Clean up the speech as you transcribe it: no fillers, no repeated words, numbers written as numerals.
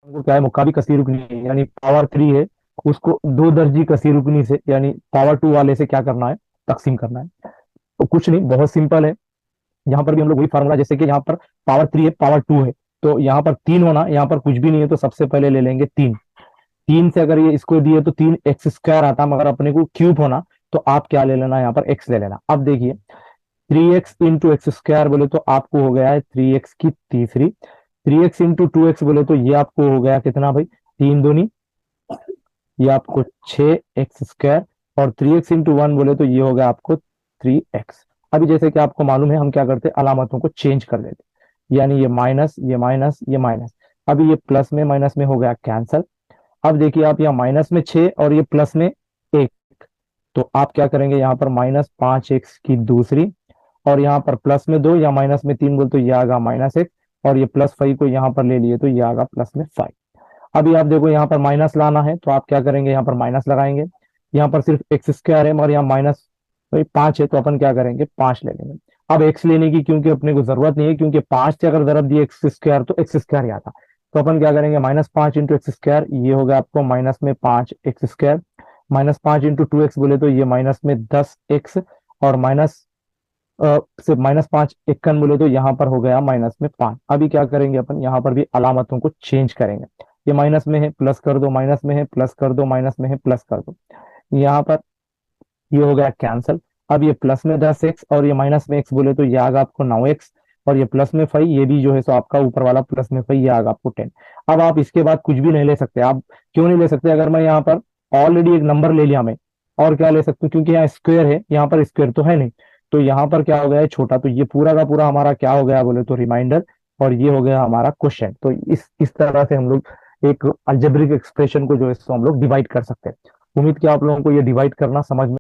को क्या है, मुक्का भी कसी रुकनी है, यानी पावर 3 है, उसको दो दर्जी कसी रुकनी से यानी पावर 2 वाले से क्या करना है, तकसीम करना है। तो कुछ नहीं, बहुत सिंपल है। यहाँ पर भी हम लोग वही फार्मूला, जैसे कि यहाँ पर पावर 3 है, पावर 2 है, तो यहाँ पर 3 होना, यहाँ पर कुछ भी नहीं है, तो सबसे पहले ले लेंगे 3। 3 से अगर ये इसको दिए तो 3x² आता, मगर अपने को क्यूब होना, तो आप क्या ले लेना, यहाँ पर x ले लेना। अब देखिए 3x इंटू x² बोले तो आपको हो गया है 3x की तीसरी। 3x इंटू 2x बोले तो ये आपको हो गया कितना भाई, 3 दूनी, ये आपको 6x²। और 3x इंटू 1 बोले तो ये हो गया आपको 3x। अभी जैसे कि आपको मालूम है, हम क्या करते हैं, अलामतों को चेंज कर देते हैं, यानी ये माइनस, ये माइनस, ये माइनस। अभी ये प्लस में माइनस में हो गया कैंसल। अब देखिए आप, यहाँ माइनस में 6 और ये प्लस में 1, तो आप क्या करेंगे, यहाँ पर -5x की दूसरी, और यहाँ पर प्लस में 2 या माइनस में 3 बोल तो ये आगा -1, और ये +5 को यहाँ पर ले लिए तो ये आगा +5। अभी आप देखो यहाँ पर माइनस लाना है, तो आप क्या करेंगे, यहाँ पर माइनस लगाएंगे। यहाँ पर सिर्फ x² है, मगर यहाँ माइनस 5 है, तो अपन क्या करेंगे, 5 ले लेंगे। अब x लेने की क्योंकि अपने को जरूरत नहीं है, क्योंकि 5 से अगर जरब दिए x² तो x² ही आता। तो अपन क्या करेंगे, -5 इंटू x², ये हो गया आपको माइनस में 5x²। -5 इंटू 2x बोले तो ये माइनस में 10x। और माइनस से -5 51 बोले तो यहाँ पर हो गया माइनस में 5। अभी क्या करेंगे अपन, यहाँ पर भी अलामतों को चेंज करेंगे। ये माइनस में है प्लस कर दो, माइनस में है प्लस कर दो, माइनस में है प्लस कर दो, यहाँ पर ये हो गया कैंसल। अब ये प्लस में 10x और ये माइनस में x बोले तो ये आगा आपको 9x। और ये प्लस में 5, ये भी जो है सो आपका ऊपर वाला प्लस में 5, ये आगा आपको 10। अब आप इसके बाद कुछ भी नहीं ले सकते। आप क्यों नहीं ले सकते, अगर मैं यहाँ पर ऑलरेडी एक नंबर ले लिया मैं, और क्या ले सकता हूँ, क्योंकि यहाँ स्क्वायर है, यहाँ पर स्क्वायर तो है नहीं, तो यहाँ पर क्या हो गया है छोटा, तो ये पूरा का पूरा हमारा क्या हो गया बोले तो रिमाइंडर। और ये हो गया हमारा क्वेश्चन। तो इस तरह से हम लोग एक अलजेब्रिक एक्सप्रेशन को जो है सो हम लोग डिवाइड कर सकते हैं। उम्मीद कि आप लोगों को ये डिवाइड करना समझ में